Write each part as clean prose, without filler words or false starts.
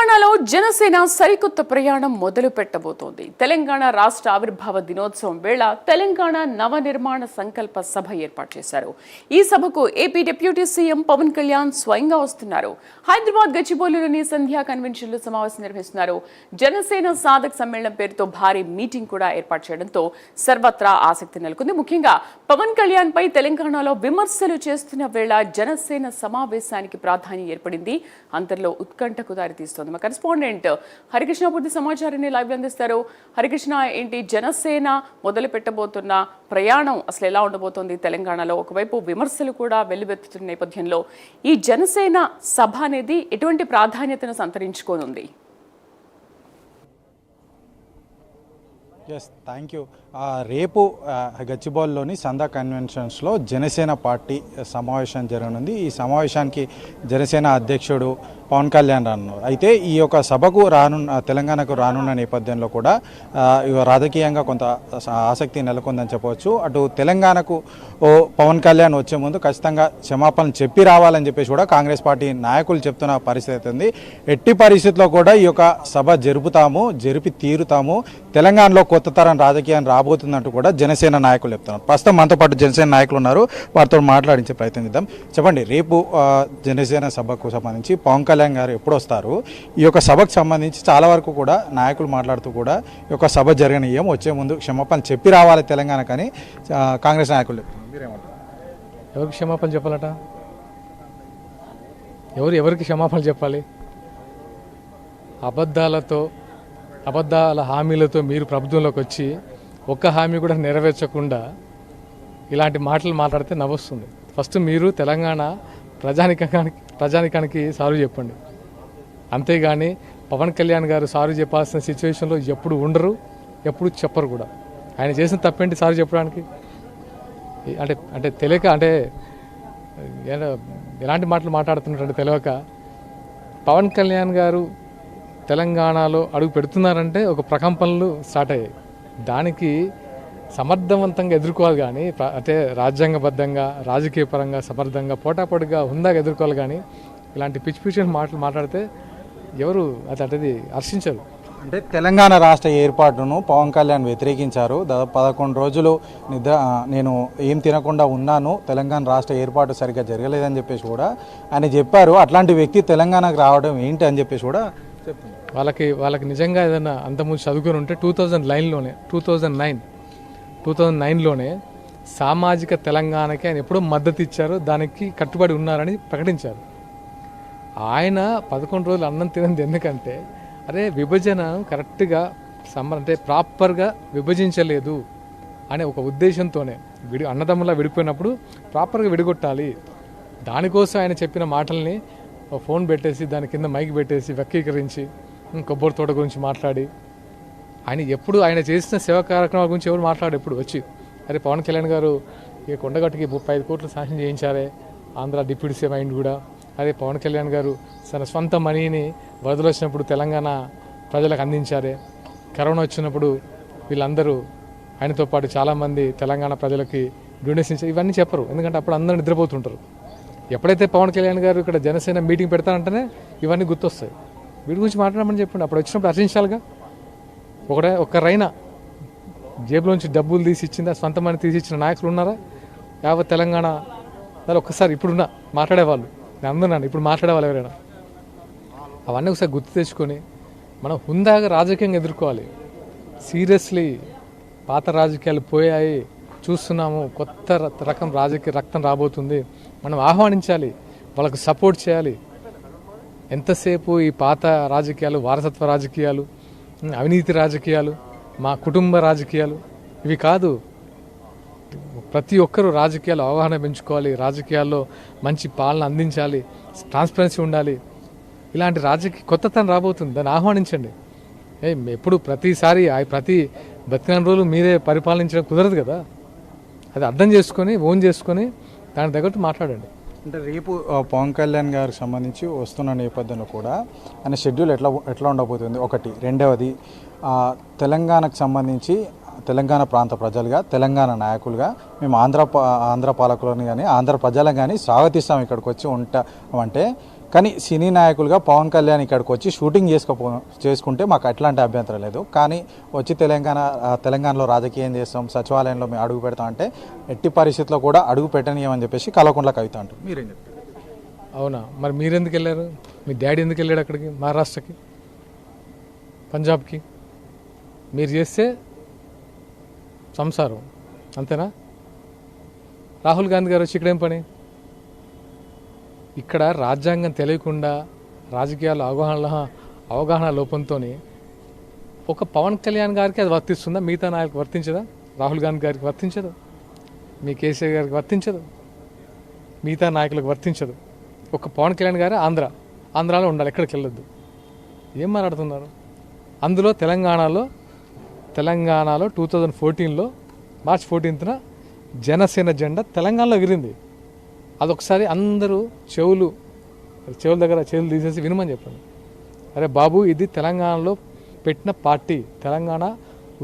తెలంగాణలో జనసేన సరికొత్త ప్రయాణం మొదలు పెట్టబోతోంది. తెలంగాణ రాష్ట్ర ఆవిర్భావ దినోత్సవం వేళ తెలంగాణ నవనిర్మాణ సంకల్ప సభ ఏర్పాటు చేశారు. ఈ సభకు AP deputy CM Pawan Kalyan స్వయంగా వస్తున్నారు. హైదరాబాద్ గచ్చిబౌలిలోని సంధ్యా కన్వెన్షన్లో సమావేశం నిర్వహిస్తున్నారు. జనసేన సాధక్ సమ్మేళనం పేరుతో భారీ మీటింగ్ కూడా ఏర్పాటు చేయడంతో సర్వత్రా ఆసక్తి నెలకొంది. ముఖ్యంగా పవన్ కళ్యాణ్ పై తెలంగాణలో విమర్శలు చేస్తున్న వేళ జనసేన సమావేశానికి ప్రాధాన్యం ఏర్పడింది. అంతర్లో ఉత్కంఠకు దారితీస్తోంది. మా కరెస్పాండెంట్ హరికృష్ణ పూర్తి సమాచారాన్ని లైవ్ అందిస్తారు. హరికృష్ణ, ఏంటి జనసేన మొదలు పెట్టబోతున్న ప్రయాణం అసలు ఎలా ఉండబోతోంది తెలంగాణలో? ఒకవైపు విమర్శలు కూడా వెల్లువెత్తుతున్న నేపథ్యంలో ఈ జనసేన సభ అనేది ఎటువంటి ప్రాధాన్యతను సంతరించుకోనుంది? Yes, thank you. రేపు గచ్చిబౌలిలోని సంధ్యా కన్వెన్షన్స్లో జనసేన పార్టీ సమావేశం జరగనుంది. ఈ సమావేశానికి జనసేన అధ్యక్షుడు పవన్ కళ్యాణ్ రానున్నారు. అయితే ఈ యొక్క సభకు తెలంగాణకు రానున్న నేపథ్యంలో కూడా రాజకీయంగా కొంత ఆసక్తి నెలకొందని చెప్పవచ్చు. అటు తెలంగాణకు పవన్ కళ్యాణ్ వచ్చే ముందు ఖచ్చితంగా క్షమాపణలు చెప్పి రావాలని చెప్పేసి కూడా కాంగ్రెస్ పార్టీ నాయకులు చెప్తున్న పరిస్థితి ఉంది. ఎట్టి పరిస్థితుల్లో కూడా ఈ యొక్క సభ జరిపి తీరుతాము, తెలంగాణలో కొత్త తరం రాజకీయం రాబోతుందంటూ కూడా జనసేన నాయకులు చెప్తున్నారు. ప్రస్తుతం మనతో పాటు జనసేన నాయకులు ఉన్నారు, వారితో మాట్లాడించే ప్రయత్నం చేద్దాం. చెప్పండి, రేపు జనసేన సభకు సంబంధించి పవన్ కళ్యాణ్ గారు ఎప్పుడు వస్తారు? ఈ యొక్క సభకు సంబంధించి చాలా వరకు కూడా నాయకులు మాట్లాడుతూ కూడా ఈ యొక్క సభ జరగనీయం, వచ్చే ముందు క్షమాపణ చెప్పి రావాలి తెలంగాణకని కాంగ్రెస్ నాయకులు చెప్తున్నారు. మీరేమంటారు? ఎవరికి క్షమాపణ చెప్పాలట? ఎవరికి క్షమాపణ చెప్పాలి? అబద్ధాల హామీలతో మీరు ప్రభుత్వంలోకి వచ్చి ఒక్క హామీ కూడా నెరవేర్చకుండా ఇలాంటి మాటలు మాట్లాడితే నవ్వొస్తుంది. ఫస్ట్ మీరు తెలంగాణ ప్రజానికానికి సారీ చెప్పండి. అంతేగాని పవన్ కళ్యాణ్ గారు సారీ చెప్పాల్సిన సిచ్యువేషన్లో ఎప్పుడు ఉండరు, ఎప్పుడు చెప్పరు కూడా. ఆయన చేసిన తప్పేంటి సారీ చెప్పడానికి? అంటే తెలియక, అంటే ఎలాంటి మాటలు మాట్లాడుతున్నట్టు తెలియక పవన్ కళ్యాణ్ గారు తెలంగాణలో అడుగు పెడుతున్నారంటే ఒక ప్రకంపనలు స్టార్ట్ అయ్యాయి. దానికి సమర్థవంతంగా ఎదుర్కోవాలి కానీ, అంటే రాజ్యాంగబద్ధంగా, రాజకీయ పరంగా సమర్థంగా, పోటాపోటీగా హుందాగా ఎదుర్కోవాలి కానీ ఇలాంటి పిచ్చి మాటలు మాట్లాడితే ఎవరు అది హర్షించరు. అంటే తెలంగాణ రాష్ట్ర ఏర్పాటును పవన్ కళ్యాణ్ వ్యతిరేకించారు. దాదాపు 11 రోజులు నేను ఏం తినకుండా ఉన్నాను, తెలంగాణ రాష్ట్ర ఏర్పాటు సరిగ్గా జరగలేదని చెప్పేసి కూడా ఆయన చెప్పారు. అట్లాంటి వ్యక్తి తెలంగాణకు రావడం ఏంటి అని చెప్పేసి కూడా చెప్తున్నారు. వాళ్ళకి నిజంగా ఏదైనా అంతకుముందు చదువుకొని ఉంటే 2009లోనే సామాజిక తెలంగాణకి ఆయన ఎప్పుడో మద్దతు ఇచ్చారు, దానికి కట్టుబడి ఉన్నారని ప్రకటించారు. ఆయన 11 రోజులు అన్నం తినంది ఎందుకంటే, అరే విభజన కరెక్ట్గా అంటే ప్రాపర్గా విభజించలేదు అనే ఒక ఉద్దేశంతోనే అన్నదమ్ములా విడిపోయినప్పుడు ప్రాపర్గా విడగొట్టాలి. దానికోసం ఆయన చెప్పిన మాటల్ని ఫోన్ పెట్టేసి దాని కింద మైక్ పెట్టేసి వ్యక్తీకరించి కొబ్బరి తోట గురించి మాట్లాడి, ఆయన చేసిన సేవా కార్యక్రమాల గురించి ఎవరు మాట్లాడు ఎప్పుడు వచ్చి, అరే పవన్ కళ్యాణ్ గారు ఈ కొండగట్టుకి 35 కోట్లు శాంక్షన్ చేయించారే, ఆంధ్ర డిప్యూటీ సీఎం అయింది కూడా. అదే పవన్ కళ్యాణ్ గారు తన సొంత మనీని వరదలు వచ్చినప్పుడు తెలంగాణ ప్రజలకు అందించారే, కరోనా వచ్చినప్పుడు వీళ్ళందరూ ఆయనతో పాటు చాలామంది తెలంగాణ ప్రజలకి డొనేషన్ ఇచ్చారు. ఇవన్నీ చెప్పరు, ఎందుకంటే అప్పుడు అందరూ నిద్రపోతుంటారు. ఎప్పుడైతే పవన్ కళ్యాణ్ గారు ఇక్కడ జనసేన మీటింగ్ పెడతారంటేనే ఇవన్నీ గుర్తొస్తాయి. వీటి గురించి మాట్లాడమని చెప్పండి. అప్పుడు వచ్చినప్పుడు హర్షించాలిగా. ఒక్కరైనా జేబులోంచి డబ్బులు తీసి ఇచ్చిందా, సొంత మనీ తీసి ఇచ్చిన నాయకులు ఉన్నారా యావత్ తెలంగాణ? దాని ఒక్కసారి ఇప్పుడున్న మాట్లాడేవాళ్ళు, నేను అందున్నాను, ఇప్పుడు మాట్లాడేవాళ్ళు ఎవరైనా? అవన్నీ ఒకసారి గుర్తు తెచ్చుకొని మనం హుందాగా రాజకీయంగా ఎదుర్కోవాలి. సీరియస్లీ పాత రాజకీయాలు పోయాయి, చూస్తున్నాము, కొత్త రకం రాజకీయ రక్తం రాబోతుంది. మనం ఆహ్వానించాలి, వాళ్ళకు సపోర్ట్ చేయాలి. ఎంతసేపు ఈ పాత రాజకీయాలు, వారసత్వ రాజకీయాలు, అవినీతి రాజకీయాలు, మా కుటుంబ రాజకీయాలు ఇవి కాదు. ప్రతి ఒక్కరూ రాజకీయాలు అవగాహన పెంచుకోవాలి, రాజకీయాల్లో మంచి పాలన అందించాలి, ట్రాన్స్పరెన్సీ ఉండాలి. ఇలాంటి కొత్తతనం రాబోతుంది, దాన్ని ఆహ్వానించండి. ఎప్పుడు ప్రతిసారి ప్రతి బతికిన రోజులు మీరే పరిపాలించడం కుదరదు కదా. అది అర్థం చేసుకొని, ఓన్ చేసుకొని దాని తగ్గట్టు మాట్లాడండి. అంటే రేపు పవన్ కళ్యాణ్ గారికి సంబంధించి వస్తున్న నేపథ్యంలో కూడా ఆయన షెడ్యూల్ ఎట్లా ఉండబోతుంది? ఒకటి. రెండవది, తెలంగాణకు సంబంధించి తెలంగాణ ప్రాంత ప్రజలుగా, తెలంగాణ నాయకులుగా మేము ఆంధ్ర పాలకులను కానీ ఆంధ్ర ప్రజలను కానీ స్వాగతిస్తాం ఇక్కడికి వచ్చి ఉంటామంటే కానీ సినీ నాయకులుగా పవన్ కళ్యాణ్ ఇక్కడికి వచ్చి షూటింగ్ చేసుకుంటే మాకు ఎట్లాంటి అభ్యంతరం లేదు. కానీ వచ్చి తెలంగాణలో రాజకీయం చేస్తాం, సచివాలయంలో మేము అడుగు పెడతాం అంటే ఎట్టి పరిస్థితుల్లో కూడా అడుగు పెట్టనీయమని చెప్పేసి కల్వకుంట్ల కవిత అంటారు. మీరేం చెప్తారు? అవునా, మరి మీరు ఎందుకు వెళ్ళారు? మీ డాడీ ఎందుకు వెళ్ళాడు అక్కడికి, మహారాష్ట్రకి, పంజాబ్కి? మీరు చేస్తే సంసారం అంతేనా? రాహుల్ గాంధీ గారు వచ్చి ఇక్కడేం పని? ఇక్కడ రాజ్యాంగం తెలియకుండా రాజకీయాల అవగాహన లోపంతో ఒక పవన్ కళ్యాణ్ గారికి అది వర్తిస్తుందా? మిగతా నాయకులకు వర్తించదా? రాహుల్ గాంధీ గారికి వర్తించదు, మీ కేసీఆర్ గారికి వర్తించదు, మిగతా నాయకులకు వర్తించదు. ఒక పవన్ కళ్యాణ్ గారు ఆంధ్రాలో ఉండాలి, ఎక్కడికి వెళ్ళొద్దు. ఏం మాట్లాడుతున్నారు? అందులో తెలంగాణలో 2014లో మార్చ్ 14న జనసేన జెండా తెలంగాణలో ఎగిరింది. అదొకసారి అందరూ చెవులు తీసేసి వినమని చెప్పండి. అరే బాబు, ఇది తెలంగాణలో పెట్టిన పార్టీ, తెలంగాణ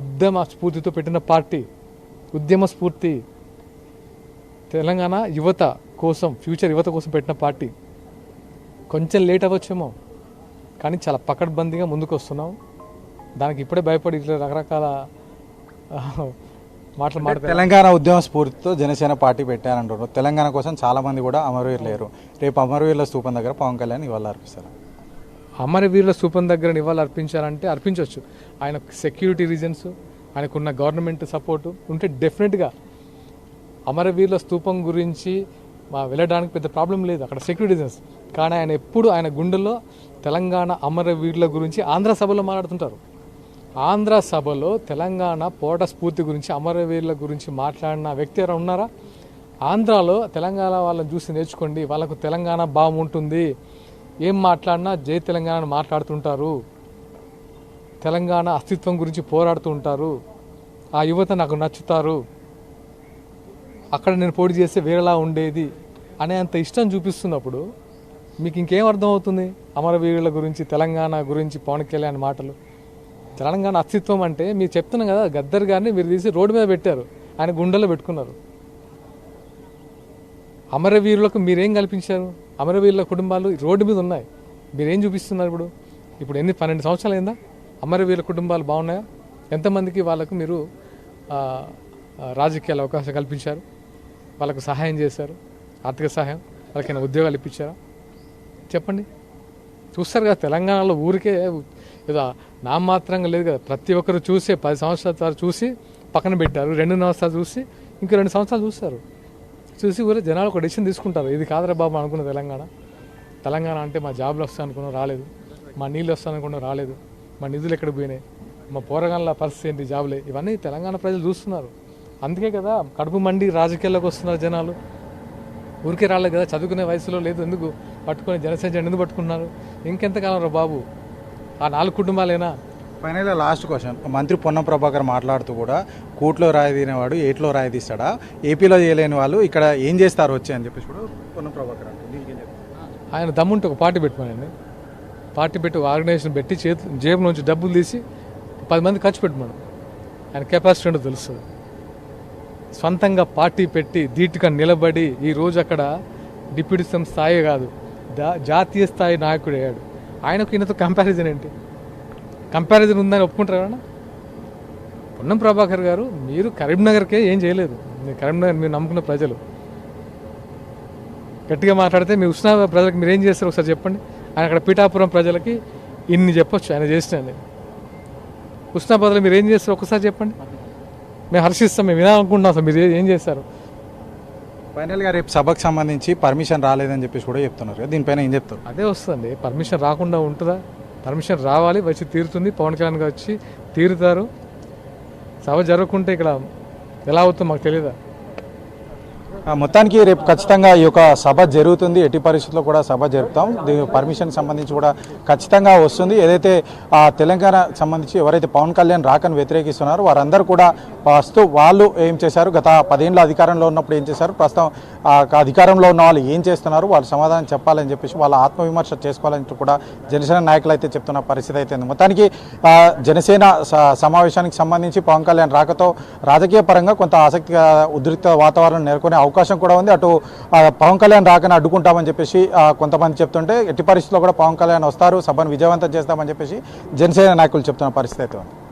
ఉద్యమ స్ఫూర్తితో పెట్టిన పార్టీ, ఉద్యమ స్ఫూర్తి, తెలంగాణ యువత కోసం, ఫ్యూచర్ యువత కోసం పెట్టిన పార్టీ. కొంచెం లేట్ అవ్వచ్చేమో, కానీ చాలా పకడ్బందీగా ముందుకు వస్తున్నాం. దానికి ఇప్పుడే భయపడి ఇట్లా రకరకాల మాటలు మాట్లాడుతారు. తెలంగాణ ఉద్యమ స్ఫూర్తితో జనసేన పార్టీ పెట్టారంటారు. తెలంగాణ కోసం చాలా మంది కూడా అమరవీరులు లేరు. రేపు అమరవీరుల స్తూపం దగ్గర పవన్ కళ్యాణ్ ఇవాళ అర్పిస్తారు. అమరవీరుల స్తూపం దగ్గర ఇవాళ అర్పించాలంటే అర్పించవచ్చు. ఆయన సెక్యూరిటీ రీజన్స్, ఆయనకున్న గవర్నమెంట్ సపోర్టు ఉంటే డెఫినెట్గా అమరవీరుల స్తూపం గురించి వెళ్ళడానికి పెద్ద ప్రాబ్లం లేదు, అక్కడ సెక్యూరిటీ రీజన్స్. కానీ ఆయన ఎప్పుడు ఆయన గుండెల్లో తెలంగాణ అమరవీరుల గురించి ఆంధ్ర సభలో మాట్లాడుతుంటారు. ఆంధ్ర సభలో తెలంగాణ పోరాట స్ఫూర్తి గురించి, అమరవీరుల గురించి మాట్లాడిన వ్యక్తి ఎవరైనా ఉన్నారా? ఆంధ్రాలో తెలంగాణ వాళ్ళని చూసి నేర్చుకోండి, వాళ్ళకు తెలంగాణ భావం ఉంటుంది. ఏం మాట్లాడినా జై తెలంగాణ మాట్లాడుతుంటారు, తెలంగాణ అస్తిత్వం గురించి పోరాడుతూ ఉంటారు. ఆ యువత నాకు నచ్చుతారు, అక్కడ నేను పోటీ చేస్తే వేరేలా ఉండేది అనే అంత ఇష్టం చూపిస్తున్నప్పుడు మీకు ఇంకేం అర్థమవుతుంది? అమరవీరుల గురించి, తెలంగాణ గురించి పవన్ కళ్యాణ్ మాటలు. తెలంగాణ అస్తిత్వం అంటే మీరు చెప్తున్నాం కదా, గద్దర్ గారిని మీరు తీసి రోడ్డు మీద పెట్టారు, ఆయన గుండెల్లో పెట్టుకున్నారు. అమరవీరులకు మీరేం కల్పించారు? అమరవీరుల కుటుంబాలు రోడ్డు మీద ఉన్నాయి, మీరేం చూపిస్తున్నారు? ఇప్పుడు 12 సంవత్సరాలు అయిందా? అమరవీరుల కుటుంబాలు బాగున్నాయా? ఎంతమందికి వాళ్ళకు మీరు రాజకీయాల అవకాశం కల్పించారు, వాళ్ళకు సహాయం చేశారు, ఆర్థిక సహాయం, వాళ్ళకైనా ఉద్యోగాలు ఇప్పించారా? చెప్పండి. చూస్తారు కదా, తెలంగాణలో ఊరికే ఏదో నామాత్రంగా లేదు కదా, ప్రతి ఒక్కరు చూసే 10 సంవత్సరాల చూసి పక్కన పెట్టారు, 2 సంవత్సరాలు చూసి ఇంకా 2 సంవత్సరాలు చూసి కూడా జనాలు ఒక డెసిషన్ తీసుకుంటారు. ఇది కాదరా బాబు అనుకున్న తెలంగాణ అంటే మా జాబ్లు వస్తాయి అనుకున్నా రాలేదు, మా నీళ్ళు వస్తాయనుకున్నా రాలేదు, మా నిధులు ఎక్కడ పోయినాయి, మా పోరగాళ్ళ పరిస్థితి ఏంటి, జాబులే, ఇవన్నీ తెలంగాణ ప్రజలు చూస్తున్నారు. అందుకే కదా కడుపు మండి రాజకీయాల్లోకి వస్తున్నారు జనాలు. ఊరికే రాలేదు కదా, చదువుకునే వయసులో లేదు, ఎందుకు పట్టుకొని జనసేన జెండా ఎందుకు పట్టుకున్నారు? ఇంకెంతకాలం రా బాబు, ఆ 4 కుటుంబాలేనా? ఫైనల్గా లాస్ట్ క్వశ్చన్, మంత్రి పొన్నం ప్రభాకర్ మాట్లాడుతూ కూడా కూట్లో రాయి తీనేవాడు ఏట్లో రాయి తీస్తాడా, ఏపీలో చేయలేని వాళ్ళు ఇక్కడ ఏం చేస్తారు వచ్చి అని చెప్పేసి కూడా పొన్నం ప్రభాకర్ అంటే ఆయన దమ్ముంటే ఒక పార్టీ పెట్టుకోనండి, పార్టీ పెట్టి ఒక ఆర్గనైజేషన్ పెట్టి జేబు నుంచి డబ్బులు తీసి 10 మంది ఖర్చు పెట్టమను, ఆయన కెపాసిటీ ఏంటో తెలుస్తుంది. సొంతంగా పార్టీ పెట్టి ధీటుగా నిలబడి ఈరోజు అక్కడ డిప్యూటీ సీఎం స్థాయి కాదు, జాతీయ స్థాయి నాయకుడు అయ్యాడు. ఆయనకు ఈయనతో కంపారిజన్ ఏంటి? కంపారిజన్ ఉందని ఒప్పుకుంటారా? పొన్నం ప్రభాకర్ గారు, మీరు కరీంనగర్కే ఏం చేయలేదు. కరీంనగర్ మీరు నమ్ముకున్న ప్రజలు గట్టిగా మాట్లాడితే మీ ఉస్మానాబాద్ ప్రజలకు మీరు ఏం చేస్తారు ఒకసారి చెప్పండి. ఆయన అక్కడ పిఠాపురం ప్రజలకి ఇన్ని చెప్పొచ్చు ఆయన చేసినండి. ఉస్మానాబాద్లో మీరు ఏం చేస్తారు ఒకసారి చెప్పండి, మేము హర్షిస్తాం, మేము వినాలనుకుంటున్నాం. అసలు మీరు ఏం చేస్తారు? ఫైనల్గా రేపు సభకు సంబంధించి పర్మిషన్ రాలేదని చెప్పేసి కూడా చెప్తున్నారు కదా, దీనిపైన ఏం చెప్తారు? అదే వస్తుంది, పర్మిషన్ రాకుండా ఉంటుందా? పర్మిషన్ రావాలి, వచ్చి తీరుతుంది. పవన్ కళ్యాణ్ గారు వచ్చి తీరుతారు. సభ జరగకుంటే ఇక్కడ ఎలా అవుతుందో మాకు తెలియదా? మొత్తానికి రేపు ఖచ్చితంగా ఈ యొక్క సభ జరుగుతుంది, ఎట్టి పరిస్థితుల్లో కూడా సభ జరుపుతాం. దీని పర్మిషన్ సంబంధించి కూడా ఖచ్చితంగా వస్తుంది. ఏదైతే తెలంగాణ సంబంధించి ఎవరైతే పవన్ కళ్యాణ్ రాకను వ్యతిరేకిస్తున్నారో వారందరూ కూడా వస్తూ వాళ్ళు ఏం చేశారు, గత 10 ఏళ్ళ అధికారంలో ఉన్నప్పుడు ఏం చేశారు, ప్రస్తుతం అధికారంలో ఉన్న వాళ్ళు ఏం చేస్తున్నారు, వాళ్ళు సమాధానం చెప్పాలని చెప్పేసి వాళ్ళ ఆత్మవిమర్శ చేసుకోవాలని కూడా జనసేన నాయకులు అయితే చెప్తున్న పరిస్థితి అయితే ఉంది. మొత్తానికి జనసేన సమావేశానికి సంబంధించి పవన్ కళ్యాణ్ రాకతో రాజకీయ పరంగా కొంత ఆసక్తిగా ఉద్రిక్త వాతావరణం నెలకొనే అవకాశం అవకాశం కూడా ఉంది. అటు పవన్ కళ్యాణ్ రాకని అడ్డుకుంటామని చెప్పేసి కొంతమంది చెప్తుంటే ఎట్టి పరిస్థితుల్లో కూడా పవన్ కళ్యాణ్ వస్తారు, సభను విజయవంతం చేస్తామని చెప్పేసి జనసేన నాయకులు చెప్తున్న పరిస్థితి అయితే ఉంది.